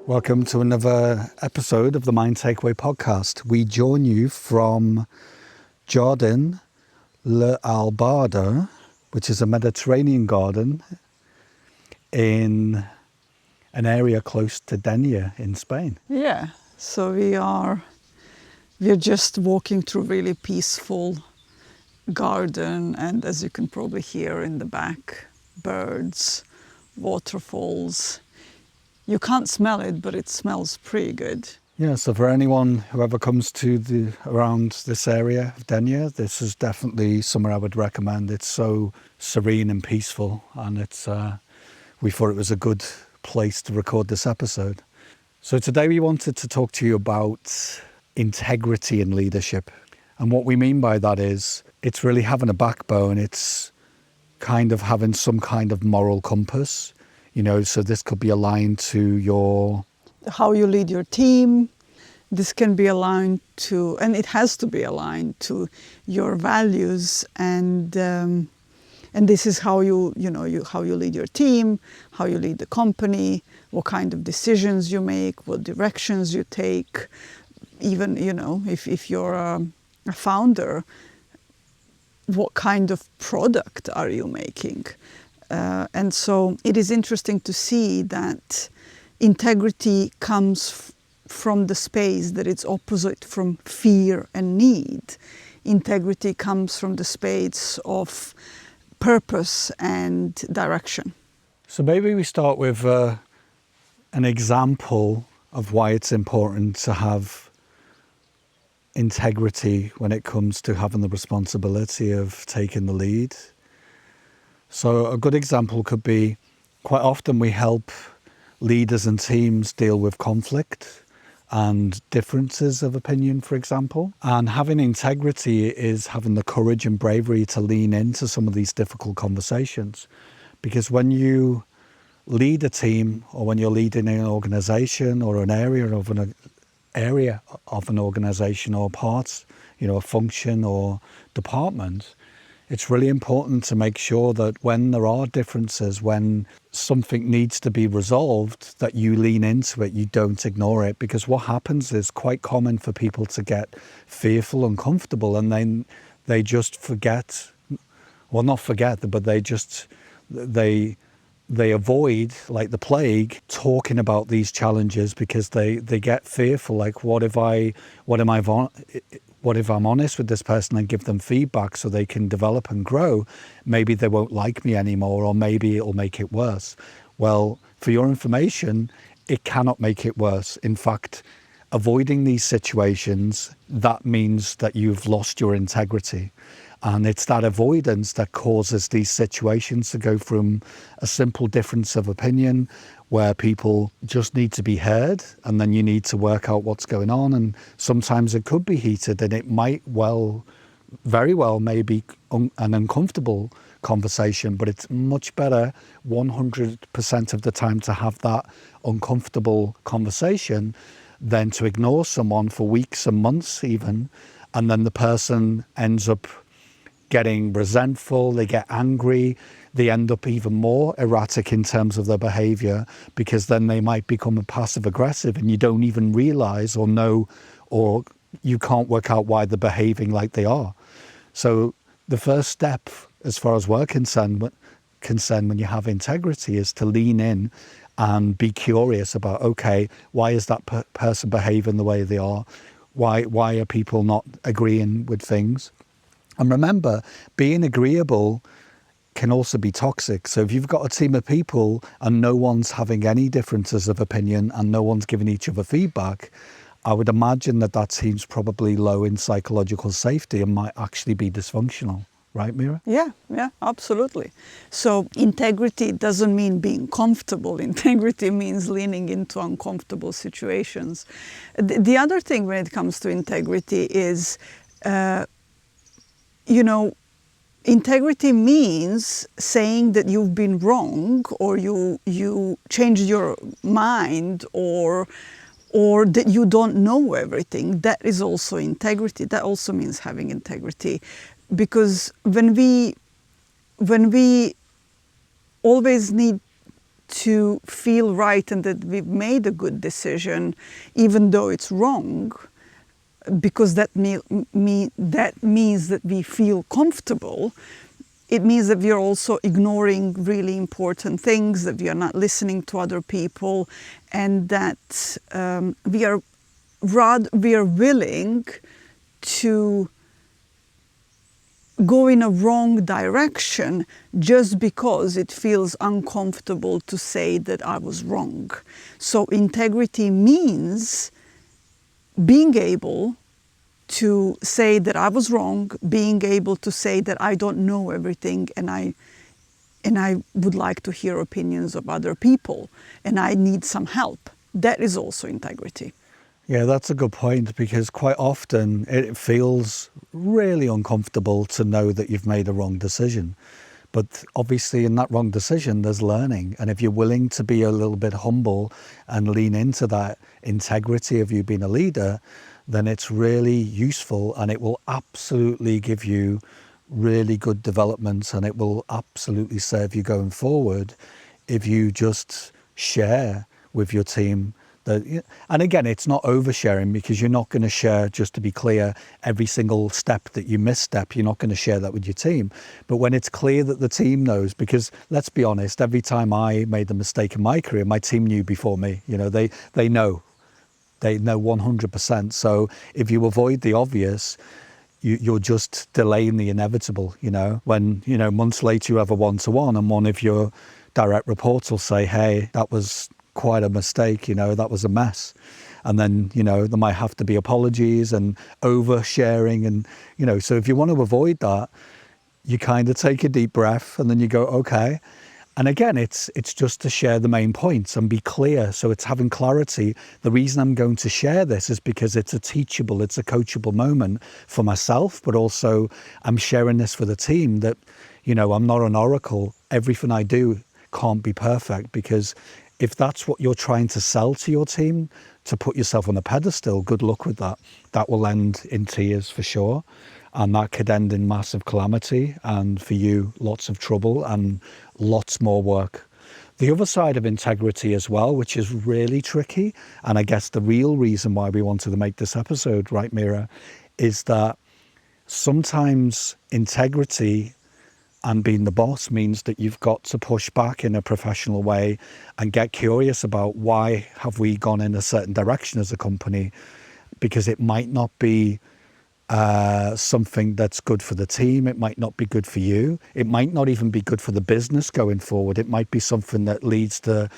Welcome to another episode of the Mind Takeaway podcast. We join you from Jardin Le Albardo, which is a Mediterranean garden in an area close to Denia in Spain. Yeah, so we're just walking through really peaceful garden, and as you can probably hear in the back, birds, waterfalls. You can't smell it, but it smells pretty good. Yeah, so for anyone who ever comes to around this area of Denia, this is definitely somewhere I would recommend. It's so serene and peaceful, and we thought it was a good place to record this episode. So today we wanted to talk to you about integrity in leadership. And what we mean by that is it's really having a backbone. It's kind of having some kind of moral compass, so this could be aligned to how you lead your team. This can be aligned to, and it has to be aligned to your values, and this is how how you lead your team, how you lead the company, what kind of decisions you make, what directions you take. Even if you're a founder, what kind of product are you making? And so it is interesting to see that integrity comes from the space that it's opposite from fear and need. Integrity comes from the space of purpose and direction. So maybe we start with an example of why it's important to have integrity when it comes to having the responsibility of taking the lead. So a good example could be, quite often we help leaders and teams deal with conflict and differences of opinion, for example. And having integrity is having the courage and bravery to lean into some of these difficult conversations. Because when you lead a team, or when you're leading an organization or an area of an organization, or part, a function or department, it's really important to make sure that when there are differences, when something needs to be resolved, that you lean into it, you don't ignore it. Because what happens is quite common for people to get fearful and comfortable, and then they just forget, well, not forget, but they avoid, like the plague, talking about these challenges because they get fearful. Like, what if I'm honest with this person and give them feedback so they can develop and grow? Maybe they won't like me anymore, or maybe it'll make it worse. Well, for your information, it cannot make it worse. In fact, avoiding these situations, that means that you've lost your integrity. And it's that avoidance that causes these situations to go from a simple difference of opinion where people just need to be heard, and then you need to work out what's going on. And sometimes it could be heated, and it might very well may be an uncomfortable conversation, but it's much better 100% of the time to have that uncomfortable conversation than to ignore someone for weeks and months even, and then the person ends up getting resentful, they get angry, they end up even more erratic in terms of their behavior, because then they might become passive aggressive and you don't even realize or know, or you can't work out why they're behaving like they are. So the first step, as far as we're concerned when you have integrity, is to lean in and be curious about, okay, why is that person behaving the way they are? Why are people not agreeing with things? And remember, being agreeable can also be toxic. So if you've got a team of people and no one's having any differences of opinion and no one's giving each other feedback, I would imagine that team's probably low in psychological safety and might actually be dysfunctional. Right, Mira? Yeah, absolutely. So integrity doesn't mean being comfortable. Integrity means leaning into uncomfortable situations. The other thing when it comes to integrity is, integrity means saying that you've been wrong, or you changed your mind, or that you don't know everything. That is also integrity. That also means having integrity. Because when we always need to feel right and that we've made a good decision, even though it's wrong, because that means that we feel comfortable. It means that we are also ignoring really important things, that we are not listening to other people, and that we are willing to go in a wrong direction just because it feels uncomfortable to say that I was wrong. So integrity means being able to say that I was wrong, being able to say that I don't know everything, and I would like to hear opinions of other people, and I need some help. That is also integrity. Yeah, that's a good point, because quite often it feels really uncomfortable to know that you've made a wrong decision. But obviously in that wrong decision, there's learning. And if you're willing to be a little bit humble and lean into that integrity of you being a leader, then it's really useful, and it will absolutely give you really good development, and it will absolutely serve you going forward if you just share with your team. And again, it's not oversharing, because you're not going to share, just to be clear, every single step that you misstep. You're not going to share that with your team. But when it's clear that the team knows, because let's be honest, every time I made a mistake in my career, my team knew before me. You know, they know 100%. So if you avoid the obvious, you're just delaying the inevitable. You know, when, you know, months later you have a one-to-one and one of your direct reports will say, hey, that was quite a mistake, you know, that was a mess. And then, you know, there might have to be apologies and oversharing. And, you know, so if you want to avoid that, you kind of take a deep breath and then you go, okay. And again, it's just to share the main points and be clear. So it's having clarity. The reason I'm going to share this is because it's a teachable, it's a coachable moment for myself, but also I'm sharing this for the team that, you know, I'm not an oracle. Everything I do can't be perfect, because if that's what you're trying to sell to your team, to put yourself on a pedestal, good luck with that. That will end in tears for sure. And that could end in massive calamity, and for you, lots of trouble and lots more work. The other side of integrity as well, which is really tricky, and I guess the real reason why we wanted to make this episode, right, Mira, is that sometimes integrity and being the boss means that you've got to push back in a professional way and get curious about why have we gone in a certain direction as a company, because it might not be something that's good for the team. It might not be good for you. It might not even be good for the business going forward. It might be something that leads the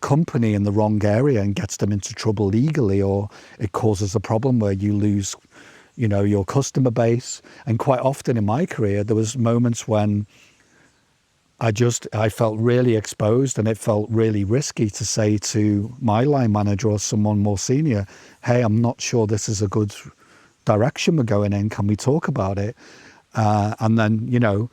company in the wrong area and gets them into trouble legally, or it causes a problem where you lose, you know, your customer base. And quite often in my career, there was moments when I felt really exposed, and it felt really risky to say to my line manager or someone more senior, hey, I'm not sure this is a good direction we're going in. Can we talk about it? And then, you know,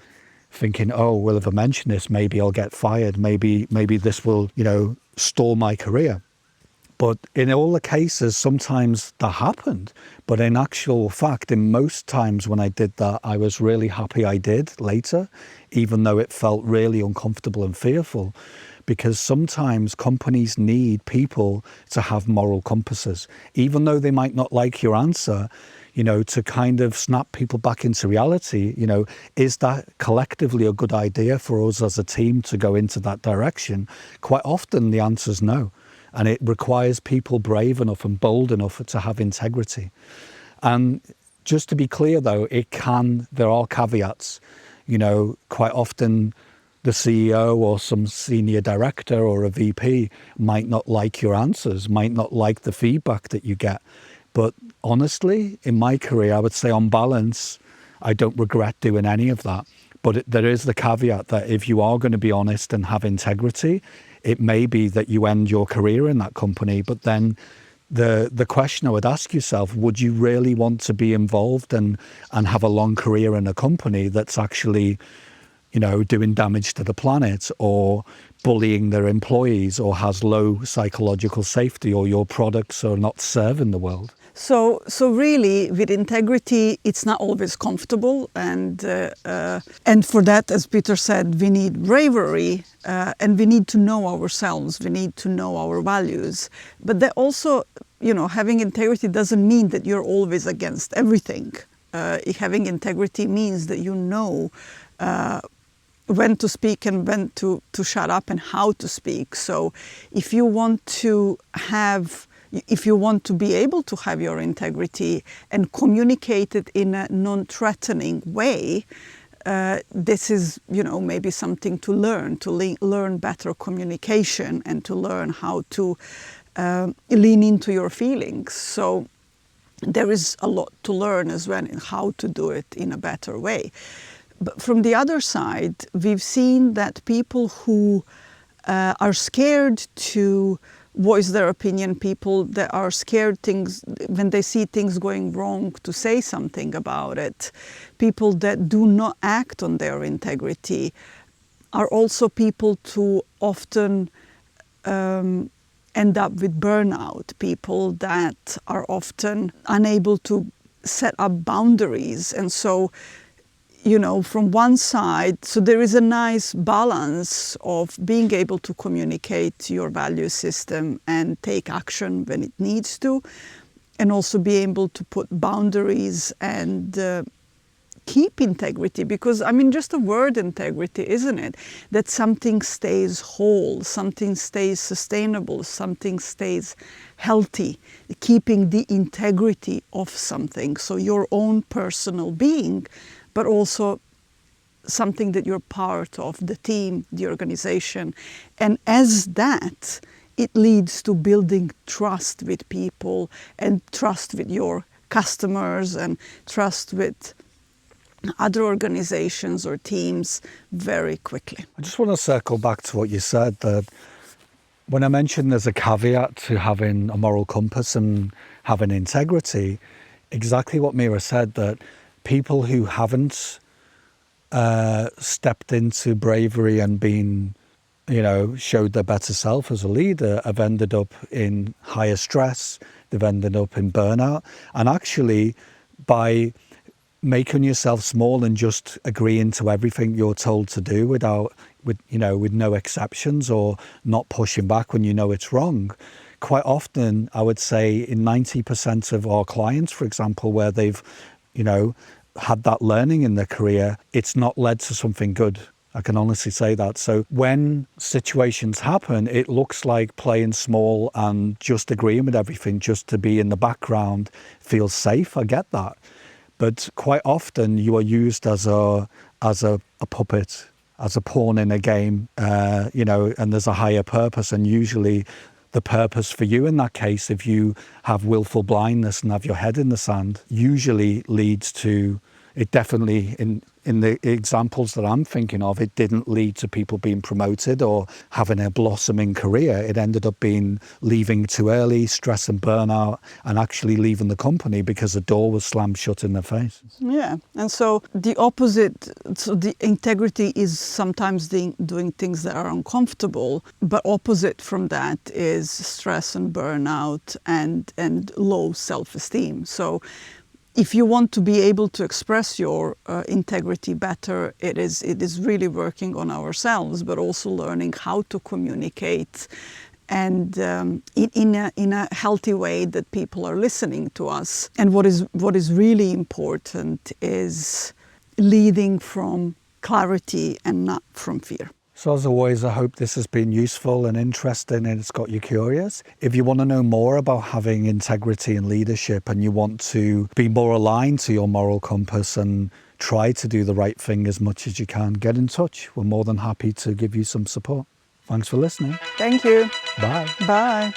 thinking, oh, well, if I mention this, maybe I'll get fired. Maybe this will, you know, stall my career. But in all the cases, sometimes that happened. But in actual fact, in most times when I did that, I was really happy I did later, even though it felt really uncomfortable and fearful. Because sometimes companies need people to have moral compasses, even though they might not like your answer, you know, to kind of snap people back into reality. You know, is that collectively a good idea for us as a team to go into that direction? Quite often the answer is no. And it requires people brave enough and bold enough to have integrity. And just to be clear though, there are caveats. You know, quite often the CEO or some senior director or a VP might not like your answers, might not like the feedback that you get. But honestly, in my career, I would say on balance, I don't regret doing any of that. But there is the caveat that if you are going to be honest and have integrity, it may be that you end your career in that company. But then the question I would ask yourself, would you really want to be involved and have a long career in a company that's actually, you know, doing damage to the planet, or bullying their employees, or has low psychological safety, or your products are not serving the world? So really, with integrity, it's not always comfortable, and for that, as Peter said, we need bravery, and we need to know ourselves. We need to know our values. But that also, having integrity doesn't mean that you're always against everything. Having integrity means that you know when to speak and when to shut up and how to speak. So if you want to be able to have your integrity and communicate it in a non-threatening way, this is, maybe something to learn better communication and to learn how to lean into your feelings. So there is a lot to learn as well in how to do it in a better way. But from the other side, we've seen that people who are scared to voice their opinion, people that are scared when they see things going wrong to say something about it, people that do not act on their integrity, are also people who often end up with burnout, people that are often unable to set up boundaries. And so, from one side, so there is a nice balance of being able to communicate your value system and take action when it needs to, and also be able to put boundaries and keep integrity. Because, just the word integrity, isn't it? That something stays whole, something stays sustainable, something stays healthy, keeping the integrity of something. So your own personal being, but also something that you're part of, the team, the organization. And as that, it leads to building trust with people and trust with your customers and trust with other organizations or teams very quickly. I just want to circle back to what you said, that when I mentioned there's a caveat to having a moral compass and having integrity, exactly what Mira said, that people who haven't stepped into bravery and been, showed their better self as a leader have ended up in higher stress, they've ended up in burnout. And actually, by making yourself small and just agreeing to everything you're told to do with no exceptions, or not pushing back when you know it's wrong, quite often, I would say in 90% of our clients, for example, where they've had that learning in their career, it's not led to something good. I can honestly say that. So when situations happen, it looks like playing small and just agreeing with everything just to be in the background feels safe. I get that. But quite often you are used as a puppet, as a pawn in a game, and there's a higher purpose. And usually the purpose for you in that case, if you have willful blindness and have your head in the sand, usually leads to, it definitely, in the examples that I'm thinking of, it didn't lead to people being promoted or having a blossoming career. It ended up being leaving too early, stress and burnout, and actually leaving the company because the door was slammed shut in their face. Yeah, and so the opposite, so the integrity is sometimes doing things that are uncomfortable, but opposite from that is stress and burnout and low self-esteem. So if you want to be able to express your integrity better, it is really working on ourselves, but also learning how to communicate and in a healthy way that people are listening to us. And what is really important is leading from clarity and not from fear. So as always, I hope this has been useful and interesting and it's got you curious. If you want to know more about having integrity in leadership and you want to be more aligned to your moral compass and try to do the right thing as much as you can, get in touch. We're more than happy to give you some support. Thanks for listening. Thank you. Bye. Bye.